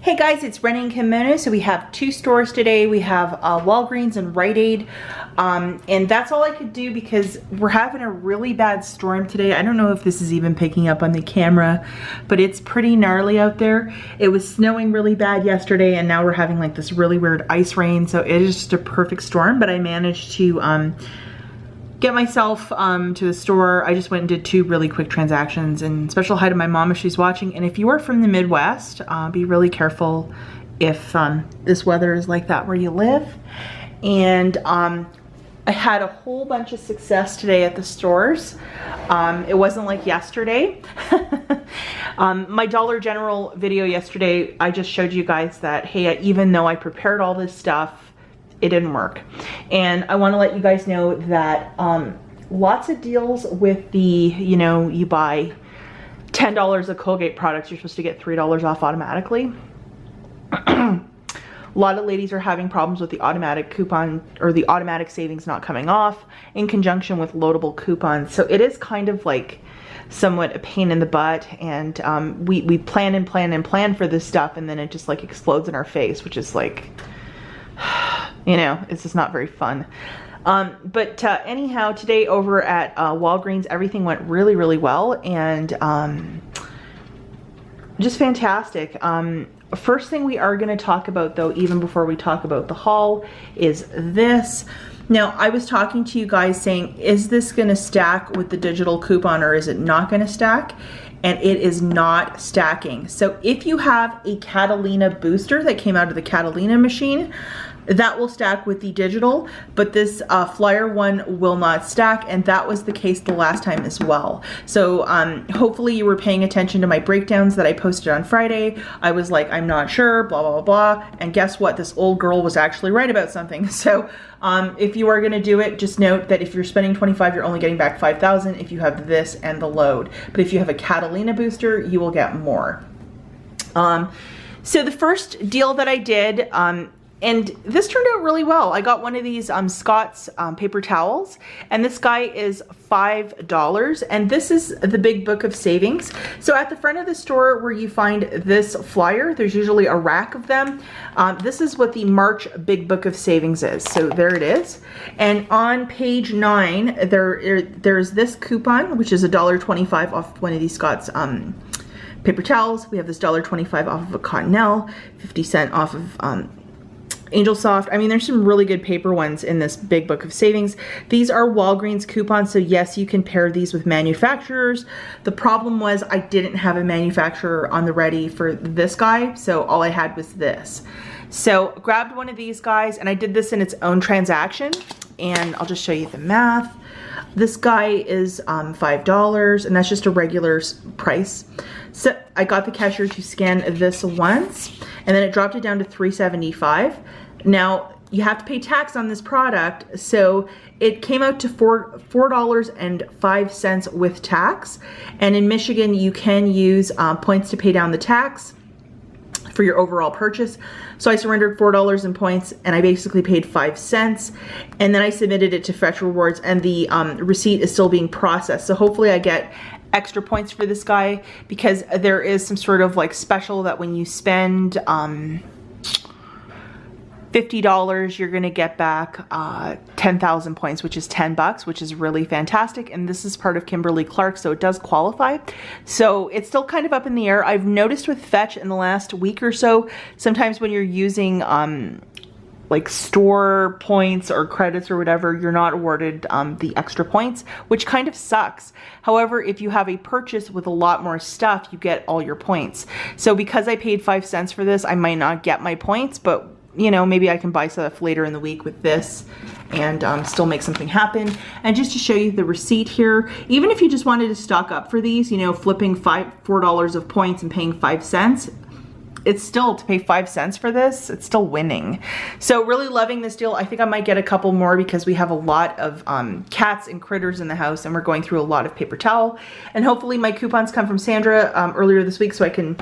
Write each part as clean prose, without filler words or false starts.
Hey guys, it's Running Kimono. So we have two stores today. We have Walgreens and Rite Aid. And that's all I could do because we're having a really bad storm today. I don't know if this is even picking up on the camera, but it's pretty gnarly out there. It was snowing really bad yesterday and now we're having like this really weird ice rain. So it is just a perfect storm, but I managed to get myself to the store. I just went and did two really quick transactions, and special hi to my mom if she's watching. And if you are from the Midwest, be really careful if this weather is like that where you live. And I had a whole bunch of success today at the stores. It wasn't like yesterday. My Dollar General video yesterday, I just showed you guys that, hey, even though I prepared all this stuff, it didn't work. And I want to let you guys know that lots of deals with the, you buy $10 of Colgate products, you're supposed to get $3 off automatically. A lot of ladies are having problems with the automatic coupon or the automatic savings not coming off in conjunction with loadable coupons. So it is kind of like somewhat a pain in the butt, and we plan and plan and plan for this stuff, and then it just like explodes in our face, which is like, it's just not very fun. But anyhow, today over at Walgreens, everything went really, really well, and just fantastic. First thing we are going to talk about, though, even before we talk about the haul, is this. Now, I was talking to you guys saying, is this going to stack with the digital coupon or is it not going to stack? And it is not stacking. So if you have a Catalina booster that came out of the Catalina machine, that will stack with the digital, but this flyer one will not stack, and that was the case the last time as well. So hopefully you were paying attention to my breakdowns that I posted on Friday. I was like, I'm not sure, blah, blah, blah, blah. And guess what? This old girl was actually right about something. So if you are gonna do it, just note that if you're spending $25, you're only getting back $5,000 if you have this and the load. But if you have a Catalina booster, you will get more. So the first deal that I did, and this turned out really well. I got one of these Scott's paper towels, and this guy is $5, and this is the Big Book of Savings. So at the front of the store where you find this flyer, there's usually a rack of them. This is what the March Big Book of Savings is. So there it is. And on page 9, there's this coupon, which is $1.25 off one of these Scott's paper towels. We have this $1.25 off of a Cottonelle, 50 cents off of Angel Soft. I mean, there's some really good paper ones in this Big Book of Savings. These are Walgreens coupons, so yes, you can pair these with manufacturers. The problem was I didn't have a manufacturer on the ready for this guy, so all I had was this. So grabbed one of these guys, and I did this in its own transaction, and I'll just show you the math. This guy is $5, and that's just a regular price. So I got the cashier to scan this once, and then it dropped it down to $3.75. Now, you have to pay tax on this product, so it came out to $4.05 with tax. And in Michigan, you can use points to pay down the tax for your overall purchase. So I surrendered $4 in points, and I basically paid 5 cents, and then I submitted it to Fetch Rewards, and the receipt is still being processed. So hopefully I get extra points for this guy, because there is some sort of like special that when you spend $50, you're gonna get back 10,000 points, which is $10, which is really fantastic. And this is part of Kimberly-Clark, so it does qualify. So it's still kind of up in the air. I've noticed with Fetch in the last week or so, sometimes when you're using like store points or credits or whatever, you're not awarded the extra points, which kind of sucks. However, if you have a purchase with a lot more stuff, you get all your points. So because I paid 5 cents for this, I might not get my points, but maybe I can buy stuff later in the week with this and still make something happen. And just to show you the receipt here, even if you just wanted to stock up for these, flipping $4 of points and paying 5 cents, it's still, to pay 5 cents for this, it's still winning. So really loving this deal. I think I might get a couple more because we have a lot of cats and critters in the house, and we're going through a lot of paper towel. And hopefully my coupons come from Sandra earlier this week, so I can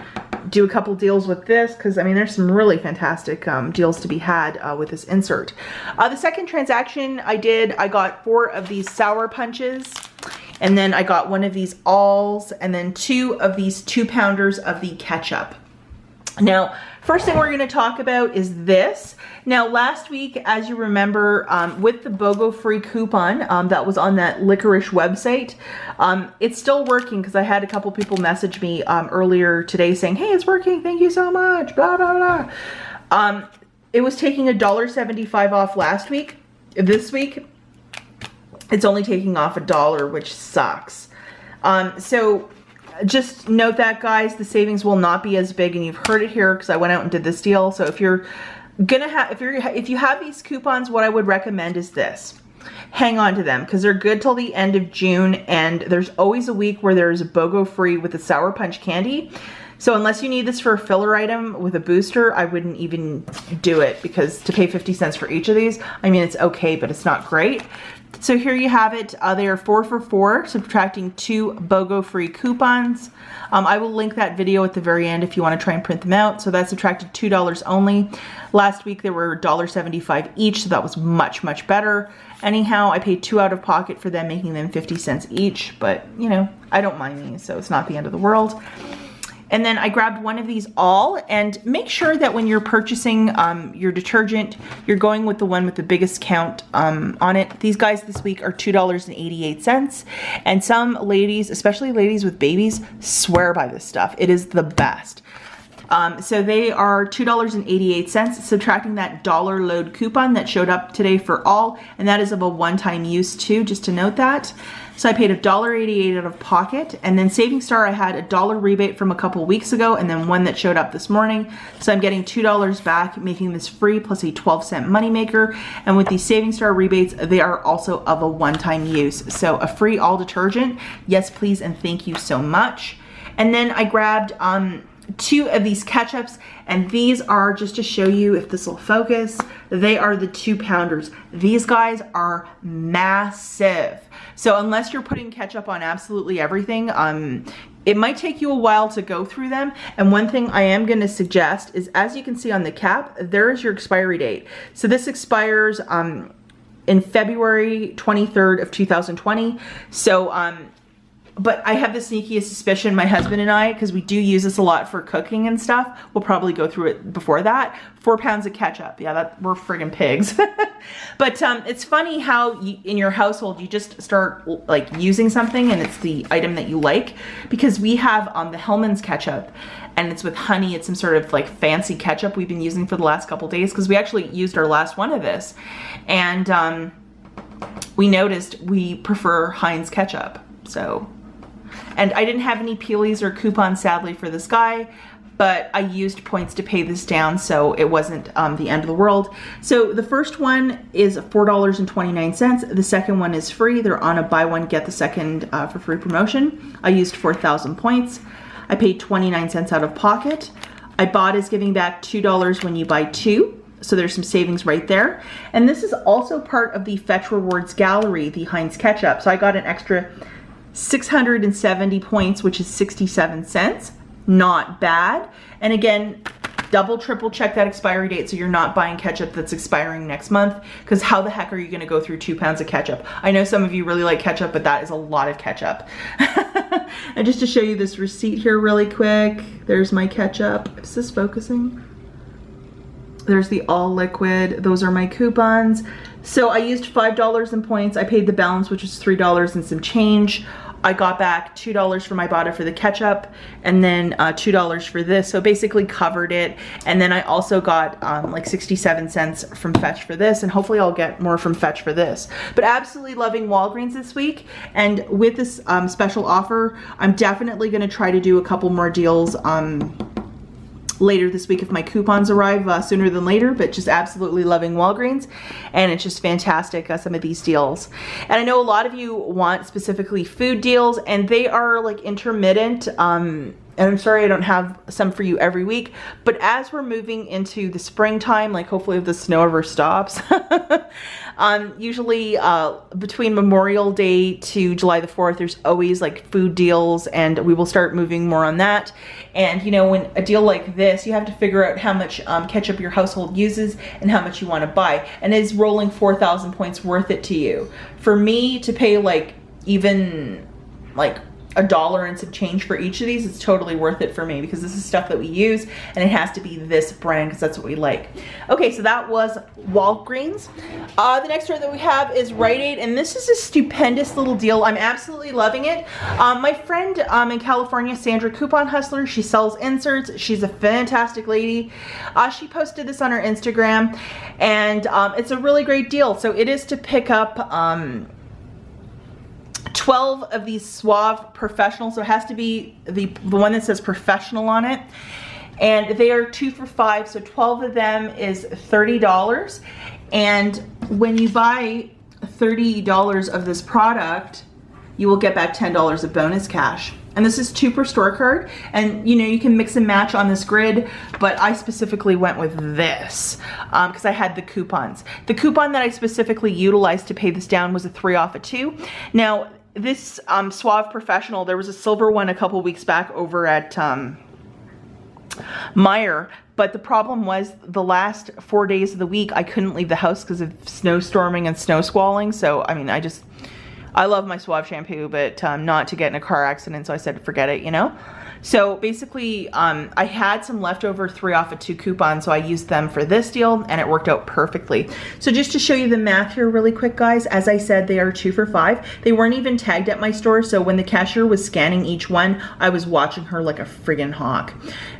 do a couple deals with this, because I mean there's some really fantastic deals to be had with this insert. The second transaction I did, I got 4 of these sour punches, And then I got one of these alls, and then 2 of these 2-pounders of the ketchup. Now, first thing we're going to talk about is this. Now, last week, as you remember, with the BOGO free coupon that was on that licorice website, it's still working because I had a couple people message me earlier today saying, hey, it's working, thank you so much, blah, blah, blah. It was taking $1.75 off last week. This week, it's only taking off $1, which sucks. So just note that, guys, the savings will not be as big, and you've heard it here because I went out and did this deal. So if you're gonna have, if you have these coupons, what I would recommend is this. Hang on to them because they're good till the end of June, and there's always a week where there's a BOGO free with the Sour Punch candy. So unless you need this for a filler item with a booster, I wouldn't even do it, because to pay 50 cents for each of these, I mean, it's okay, but it's not great. So here you have it. They are 4 for $4, subtracting 2 BOGO free coupons. I will link that video at the very end if you want to try and print them out. So that subtracted $2 only. Last week they were $1.75 each, so that was much, much better. Anyhow, I paid 2 out of pocket for them, making them 50 cents each, but you know, I don't mind these, so it's not the end of the world. And then I grabbed one of these all, and make sure that when you're purchasing your detergent, you're going with the one with the biggest count on it. These guys this week are $2.88. And some ladies, especially ladies with babies, swear by this stuff. It is the best. So they are $2.88, subtracting that dollar load coupon that showed up today for all, and that is of a one-time use too, just to note that. So I paid $1.88 out of pocket, and then Saving Star, I had a $1 rebate from a couple weeks ago, and then one that showed up this morning. So I'm getting $2 back, making this free plus a 12-cent moneymaker. And with these Saving Star rebates, they are also of a one-time use. So a free all detergent, yes please, and thank you so much. And then I grabbed 2 of these ketchups, and these are, just to show you if this will focus, they are the 2-pounders. These guys are massive. So unless you're putting ketchup on absolutely everything, it might take you a while to go through them. And one thing I am going to suggest is, as you can see on the cap, there is your expiry date. So this expires in February 23rd of 2020. So but I have the sneakiest suspicion, my husband and I, because we do use this a lot for cooking and stuff, we'll probably go through it before that. 4 pounds of ketchup. Yeah, we're friggin' pigs. But it's funny how in your household, you just start like using something and it's the item that you like. Because we have the Hellmann's ketchup, and it's with honey. It's some sort of like fancy ketchup we've been using for the last couple days, because we actually used our last one of this. And we noticed we prefer Heinz ketchup, so. And I didn't have any peelies or coupons, sadly, for this guy, but I used points to pay this down, so it wasn't the end of the world. So the first one is $4.29. The second one is free. They're on a buy one, get the second for free promotion. I used 4,000 points. I paid 29 cents out of pocket. I bought is giving back $2 when you buy 2. So there's some savings right there. And this is also part of the Fetch Rewards Gallery, the Heinz ketchup. So I got an extra 670 points, which is 67 cents. Not bad. And again, double, triple check that expiry date so you're not buying ketchup that's expiring next month, because how the heck are you going to go through 2 pounds of ketchup? I know some of you really like ketchup, but that is a lot of ketchup. And just to show you this receipt here really quick, there's my ketchup. Is this focusing? There's the all liquid. Those are my coupons. So I used $5 in points. I paid the balance, which was $3 and some change. I got back $2 for my bottle for the ketchup, and then $2 for this. So basically covered it. And then I also got like 67 cents from Fetch for this, and hopefully I'll get more from Fetch for this. But absolutely loving Walgreens this week. And with this special offer, I'm definitely gonna try to do a couple more deals later this week if my coupons arrive sooner than later, but just absolutely loving Walgreens, and it's just fantastic, some of these deals. And I know a lot of you want specifically food deals, and they are like intermittent, and I'm sorry I don't have some for you every week, but as we're moving into the springtime, like hopefully if the snow ever stops, usually between Memorial Day to July the 4th, there's always like food deals, and we will start moving more on that. And you know, when a deal like this, you have to figure out how much ketchup your household uses and how much you want to buy. And is rolling 4,000 points worth it to you? For me to pay like even like $1 and some change for each of these, it's totally worth it for me because this is stuff that we use and it has to be this brand because that's what we like. Okay, so that was Walgreens. The next store that we have is Rite Aid, and this is a stupendous little deal. I'm absolutely loving it. My friend in California, Sandra Coupon Hustler, she sells inserts. She's a fantastic lady. She posted this on her Instagram, and it's a really great deal. So it is to pick up 12 of these Suave Professional, so it has to be the one that says professional on it, and they are 2 for $5, so 12 of them is $30. And when you buy $30 of this product, you will get back $10 of bonus cash. And this is 2 per store card, and you know, you can mix and match on this grid, but I specifically went with this because I had the coupons. The coupon that I specifically utilized to pay this down was a 3 off of 2. Now this Suave Professional, there was a silver one a couple weeks back over at Meijer, but the problem was the last 4 days of the week I couldn't leave the house because of snowstorming and snow squalling. So I mean, I love my Suave shampoo, but not to get in a car accident, so I said forget it, you know? So basically, I had some leftover 3 off of 2 coupons, so I used them for this deal, and it worked out perfectly. So just to show you the math here really quick, guys, as I said, they are 2 for $5. They weren't even tagged at my store, so when the cashier was scanning each one, I was watching her like a friggin' hawk.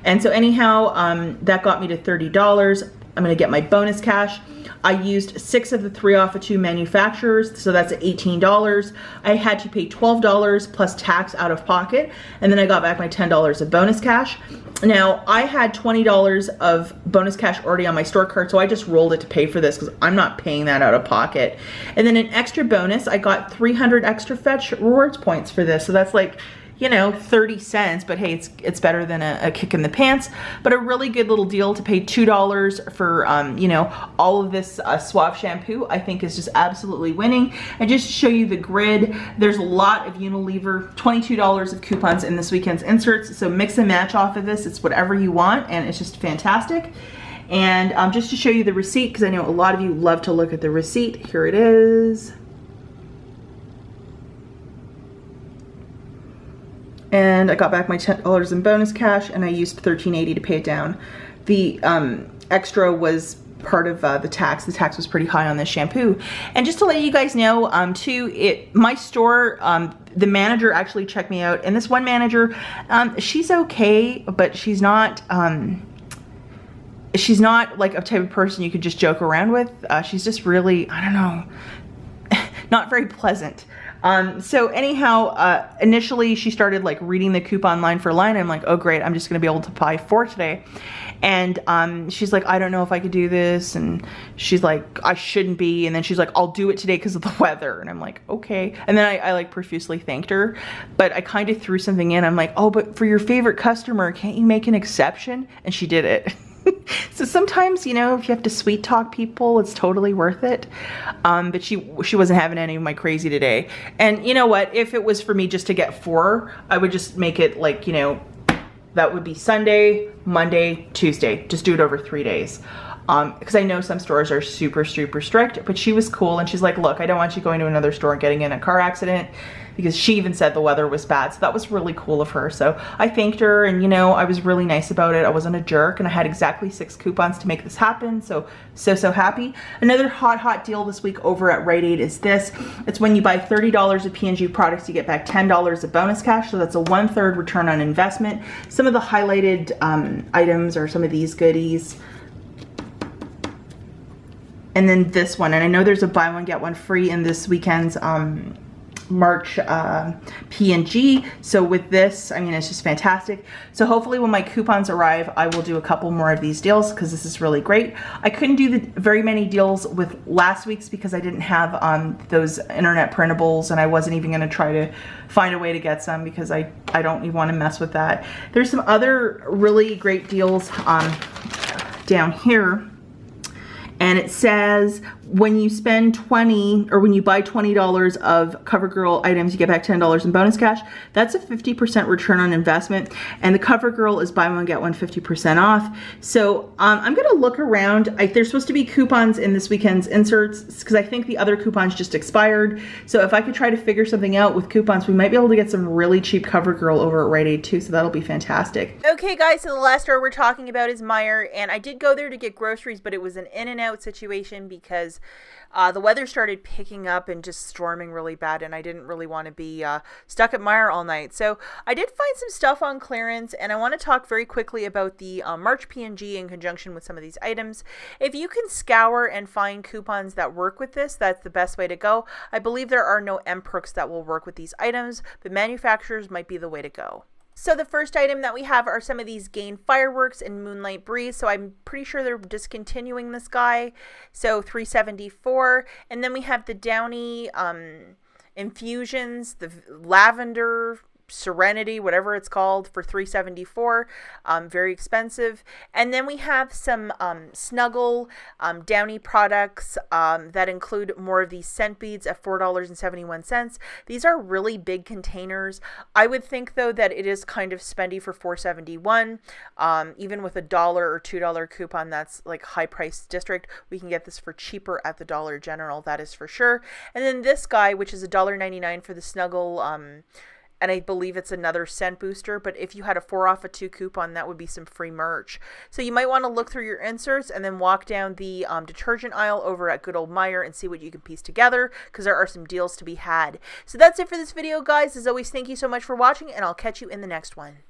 And so anyhow, that got me to $30. I'm gonna get my bonus cash. I used 6 of the 3 off of 2 manufacturers, so that's $18. I had to pay $12 plus tax out of pocket, and then I got back my $10 of bonus cash. Now, I had $20 of bonus cash already on my store card, so I just rolled it to pay for this because I'm not paying that out of pocket. And then an extra bonus, I got 300 extra fetch rewards points for this, so that's like, you know, 30 cents, but hey, it's better than a kick in the pants. But a really good little deal to pay $2 for, you know, all of this Suave shampoo, I think is just absolutely winning. And just to show you the grid, there's a lot of Unilever, $22 of coupons in this weekend's inserts. So mix and match off of this. It's whatever you want, and it's just fantastic. And just to show you the receipt, because I know a lot of you love to look at the receipt, here it is. And I got back my $10 in bonus cash, and I used $13.80 to pay it down. The extra was part of the tax. The tax was pretty high on this shampoo. And just to let you guys know, too, my store, the manager actually checked me out, and this one manager, she's okay, but she's not like a type of person you could just joke around with. She's just really, I don't know, not very pleasant. So anyhow, initially she started like reading the coupon line for line. I'm like, oh great, I'm just gonna be able to buy 4 today. And she's like, I don't know if I could do this. And she's like, I shouldn't be. And then she's like, I'll do it today because of the weather. And I'm like, okay. And then I like profusely thanked her, but I kind of threw something in. I'm like, oh, but for your favorite customer, can't you make an exception? And she did it. So sometimes, you know, if you have to sweet talk people, it's totally worth it. But she wasn't having any of my crazy today. And you know what? If it was for me just to get 4, I would just make it like, you know, that would be Sunday, Monday, Tuesday. Just do it over 3 days. Because I know some stores are super, super strict, but she was cool, and she's like, look, I don't want you going to another store and getting in a car accident, because she even said the weather was bad. So that was really cool of her. So I thanked her, and you know, I was really nice about it. I wasn't a jerk, and I had exactly 6 coupons to make this happen. So happy. Another hot deal this week over at Rite Aid is this. It's when you buy $30 of P&G products, you get back $10 of bonus cash. So that's a 1/3 return on investment. Some of the highlighted items are some of these goodies. And then this one, and I know there's a buy one get one free in this weekend's March P&G. So with this, I mean, it's just fantastic. So hopefully when my coupons arrive, I will do a couple more of these deals because this is really great. I couldn't do very many deals with last week's because I didn't have those internet printables, and I wasn't even going to try to find a way to get some because I don't even want to mess with that. There's some other really great deals down here. And it says when you spend 20 or when you buy $20 of CoverGirl items, you get back $10 in bonus cash. That's a 50% return on investment. And the CoverGirl is buy one, get one 50% off. So I'm gonna look around. There's supposed to be coupons in this weekend's inserts because I think the other coupons just expired. So if I could try to figure something out with coupons, we might be able to get some really cheap CoverGirl over at Rite Aid too. So that'll be fantastic. Okay guys, so the last store we're talking about is Meijer, and I did go there to get groceries, but it was an in and out situation because the weather started picking up and just storming really bad, and I didn't really want to be stuck at Meijer all night. So I did find some stuff on clearance, and I want to talk very quickly about the March P&G in conjunction with some of these items. If you can scour and find coupons that work with this, that's the best way to go. I believe there are no MPROCs that will work with these items, but manufacturers might be the way to go. So the first item that we have are some of these Gain fireworks in Moonlight Breeze. So I'm pretty sure they're discontinuing this guy. So $3.74. And then we have the Downy infusions, the lavender Serenity, whatever it's called, for $3.74. Very expensive. And then we have some Snuggle Downy products that include more of these scent beads at $4.71. These are really big containers. I would think though that it is kind of spendy for $4.71. Even with a $1 or $2 coupon, that's like high price district, we can get this for cheaper at the Dollar General, that is for sure. And then this guy, which is $1.99 for the Snuggle and I believe it's another scent booster, but if you had a 4 off a 2 coupon, that would be some free merch. So you might want to look through your inserts and then walk down the detergent aisle over at good old Meijer and see what you can piece together, because there are some deals to be had. So that's it for this video, guys. As always, thank you so much for watching, and I'll catch you in the next one.